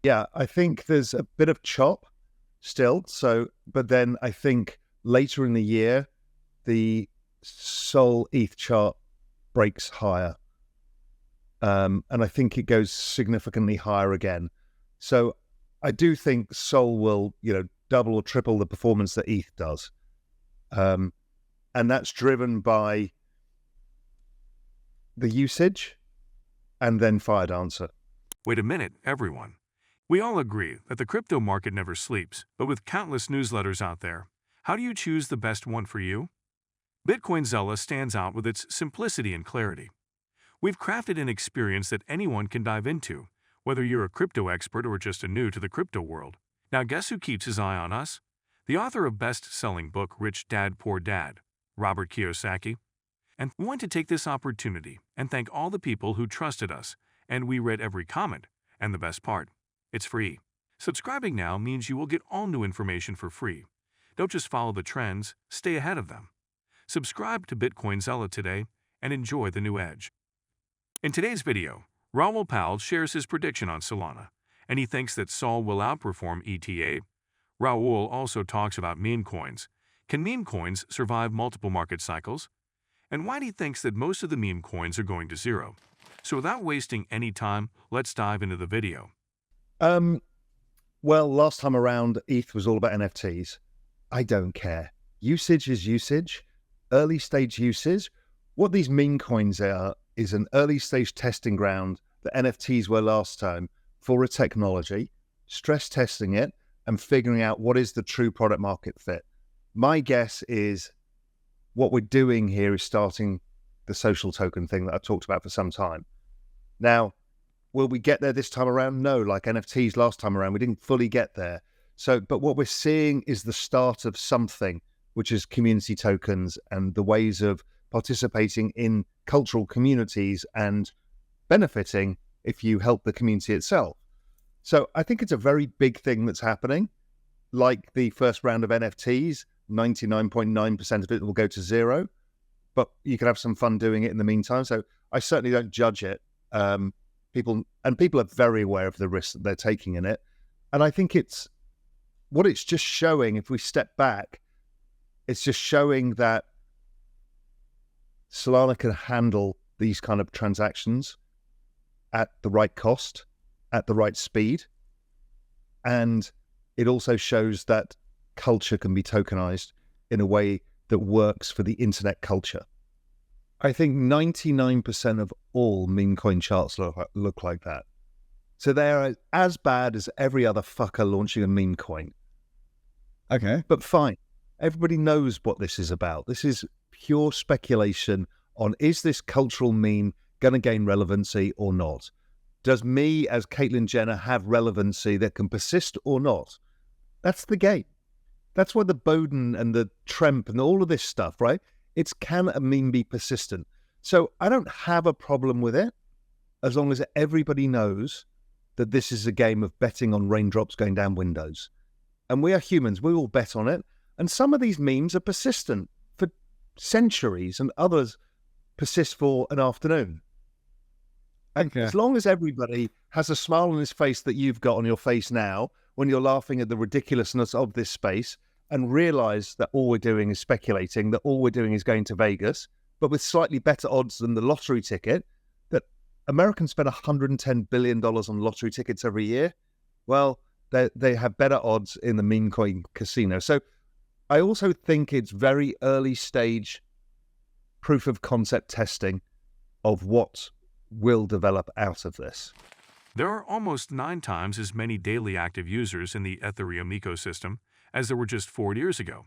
Yeah, I think there's a bit of chop still. So, but then I think later in the year, the Sol ETH chart breaks higher. And I think it goes significantly higher again. So I do think Sol will, double or triple the performance that ETH does. And that's driven by the usage and then Firedancer. Wait a minute, everyone. We all agree that the crypto market never sleeps, but with countless newsletters out there, how do you choose the best one for you? Bitcoinzilla stands out with its simplicity and clarity. We've crafted an experience that anyone can dive into, whether you're a crypto expert or just a new to the crypto world. Now guess who keeps his eye on us? The author of best-selling book Rich Dad Poor Dad, Robert Kiyosaki. And we want to take this opportunity and thank all the people who trusted us, and we read every comment. And the best part, it's free. Subscribing now means you will get all new information for free. Don't just follow the trends, stay ahead of them. Subscribe to Bitcoinzilla today and enjoy the new edge. In today's video, Raoul Talks shares his prediction on Solana, and he thinks that Sol will outperform ETA. Raoul also talks about meme coins. Can meme coins survive multiple market cycles? And why he thinks that most of the meme coins are going to zero. So without wasting any time, let's dive into the video. Well, last time around, ETH was all about NFTs. I don't care. Usage is usage. Early stage usage. What these meme coins are is an early stage testing ground that NFTs were last time for a technology, stress testing it, and figuring out what is the true product market fit. My guess is what we're doing here is starting the social token thing that I've talked about for some time. Now, will we get there this time around? No, like NFTs last time around, we didn't fully get there. But what we're seeing is the start of something, which is community tokens and the ways of participating in cultural communities and benefiting if you help the community itself. So I think it's a very big thing that's happening. Like the first round of NFTs, 99.9% of it will go to zero, but you can have some fun doing it in the meantime. So I certainly don't judge it. People are very aware of the risks that they're taking in it. And I think it's just showing, if we step back, it's just showing that Solana can handle these kind of transactions at the right cost, at the right speed. And it also shows that culture can be tokenized in a way that works for the internet culture. I think 99% of all meme coin charts look like that. So they're as bad as every other fucker launching a meme coin. Okay. But fine. Everybody knows what this is about. This is pure speculation on, is this cultural meme going to gain relevancy or not? Does me as Caitlyn Jenner have relevancy that can persist or not? That's the game. That's why the Bowden and the Tremp and all of this stuff, right? It's, can a meme be persistent? So I don't have a problem with it as long as everybody knows that this is a game of betting on raindrops going down windows. And we are humans. We all bet on it. And some of these memes are persistent for centuries and others persist for an afternoon. And as long as everybody has a smile on his face that you've got on your face now when you're laughing at the ridiculousness of this space and realize that all we're doing is speculating, that all we're doing is going to Vegas, but with slightly better odds than the lottery ticket, that Americans spend $110 billion on lottery tickets every year. Well, they have better odds in the meme coin casino. So I also think it's very early stage proof of concept testing of what will develop out of this. There are almost 9 times as many daily active users in the Ethereum ecosystem as there were just 4 years ago,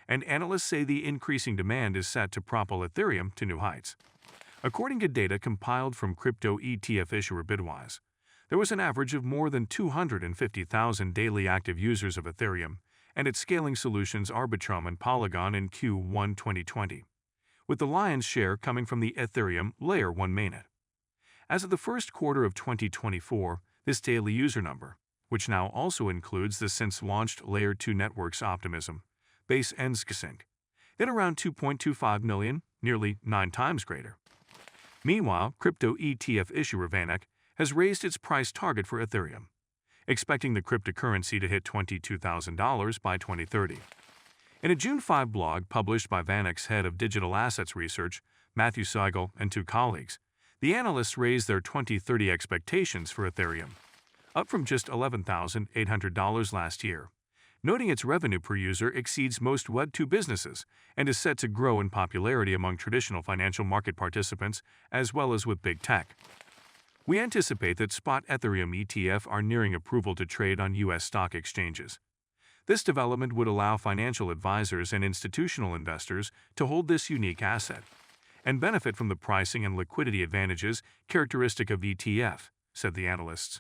and analysts say the increasing demand is set to propel Ethereum to new heights. According to data compiled from crypto ETF issuer Bitwise, there was an average of more than 250,000 daily active users of Ethereum and its scaling solutions Arbitrum and Polygon in Q1 2020, with the lion's share coming from the Ethereum Layer 1 mainnet. As of the first quarter of 2024, this daily user number, which now also includes the since-launched Layer 2 networks Optimism, Base and Sync, hit around 2.25 million, nearly 9 times greater. Meanwhile, crypto ETF issuer VanEck has raised its price target for Ethereum. expecting the cryptocurrency to hit $22,000 by 2030. In a June 5 blog published by VanEck's head of digital assets research, Matthew Seigel, and two colleagues, the analysts raised their 2030 expectations for Ethereum, up from just $11,800 last year, noting its revenue per user exceeds most Web2 businesses and is set to grow in popularity among traditional financial market participants as well as with big tech. We anticipate that spot Ethereum ETF are nearing approval to trade on U.S. stock exchanges. This development would allow financial advisors and institutional investors to hold this unique asset and benefit from the pricing and liquidity advantages characteristic of ETF, said the analysts.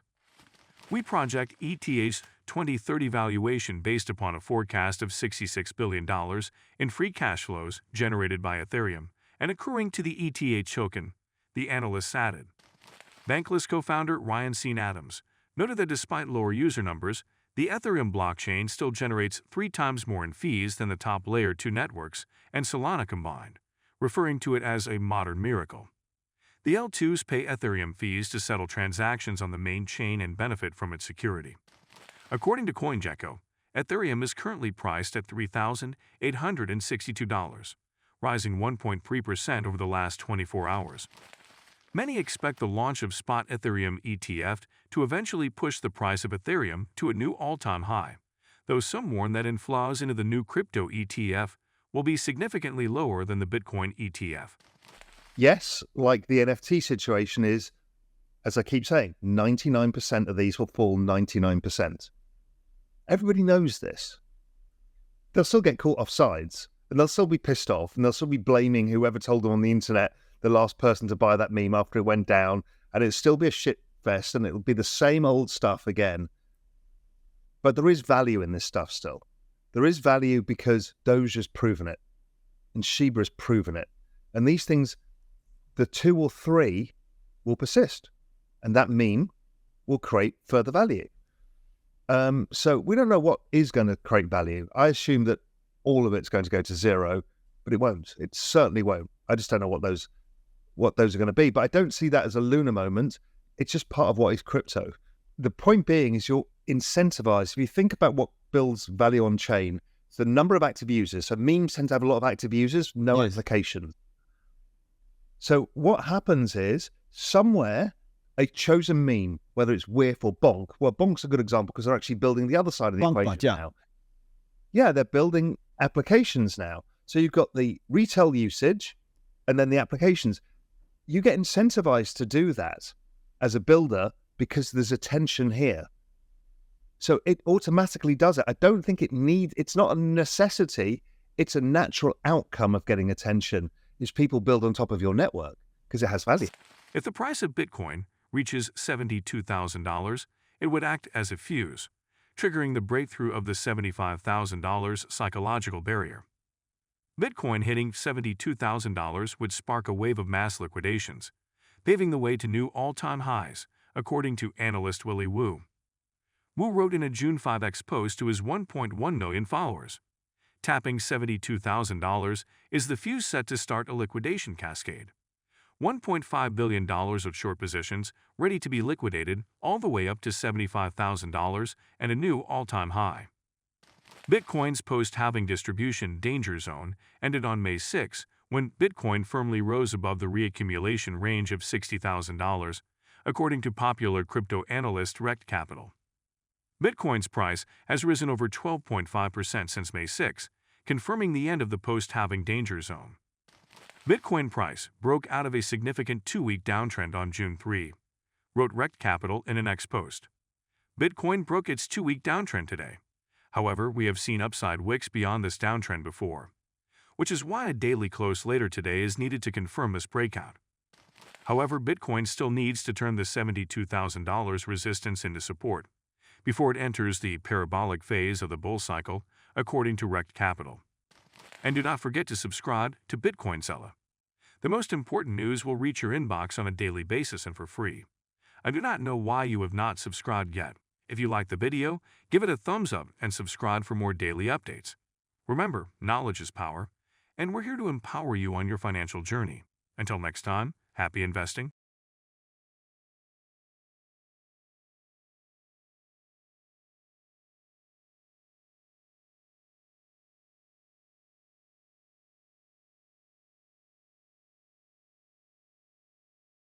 We project ETH's 2030 valuation based upon a forecast of $66 billion in free cash flows generated by Ethereum and accruing to the ETH token, the analysts added. Bankless co-founder Ryan C. Adams noted that despite lower user numbers, the Ethereum blockchain still generates 3 times more in fees than the top Layer 2 networks and Solana combined, referring to it as a modern miracle. The L2s pay Ethereum fees to settle transactions on the main chain and benefit from its security. According to CoinGecko, Ethereum is currently priced at $3,862, rising 1.3% over the last 24 hours. Many expect the launch of spot Ethereum ETF to eventually push the price of Ethereum to a new all-time high, though some warn that inflows into the new crypto ETF will be significantly lower than the Bitcoin ETF. Yes, like the NFT situation is, as I keep saying, 99% of these will fall 99%. Everybody knows this. They'll still get caught off sides, and they'll still be pissed off, and they'll still be blaming whoever told them on the internet the last person to buy that meme after it went down, and it'll still be a shit fest, and it'll be the same old stuff again. But there is value in this stuff still. There is value because Doge has proven it, and Shiba has proven it. And these things, the 2 or 3, will persist, and that meme will create further value. So we don't know what is going to create value. I assume that all of it's going to go to zero, but it won't. It certainly won't. I just don't know what those are going to be. But I don't see that as a lunar moment. It's just part of what is crypto. The point being is you're incentivized. If you think about what builds value on chain, it's the number of active users. So memes tend to have a lot of active users, no applications. So what happens is somewhere a chosen meme, whether it's WIF or Bonk. Well, Bonk's a good example because they're actually building the other side of the equation now. Yeah, they're building applications now. So you've got the retail usage and then the applications. You get incentivized to do that as a builder because there's attention here. So it automatically does it. I don't think it's not a necessity. It's a natural outcome of getting attention is people build on top of your network because it has value. If the price of Bitcoin reaches $72,000, it would act as a fuse, triggering the breakthrough of the $75,000 psychological barrier. Bitcoin hitting $72,000 would spark a wave of mass liquidations, paving the way to new all-time highs, according to analyst Willy Woo. Woo wrote in a June 5X post to his 1.1 million followers. Tapping $72,000 is the fuse set to start a liquidation cascade. $1.5 billion of short positions ready to be liquidated all the way up to $75,000 and a new all-time high. Bitcoin's post-halving distribution danger zone ended on May 6 when Bitcoin firmly rose above the reaccumulation range of $60,000, according to popular crypto analyst Rekt Capital. Bitcoin's price has risen over 12.5% since May 6, confirming the end of the post-halving danger zone. Bitcoin price broke out of a significant 2-week downtrend on June 3, wrote Rekt Capital in an X post. Bitcoin broke its 2-week downtrend today. However, we have seen upside wicks beyond this downtrend before, which is why a daily close later today is needed to confirm this breakout. However, Bitcoin still needs to turn the $72,000 resistance into support before it enters the parabolic phase of the bull cycle, according to Rekt Capital. And do not forget to subscribe to Bitcoin Seller. The most important news will reach your inbox on a daily basis and for free. I do not know why you have not subscribed yet. If you like the video, give it a thumbs up and subscribe for more daily updates. Remember, knowledge is power, and we're here to empower you on your financial journey. Until next time, happy investing.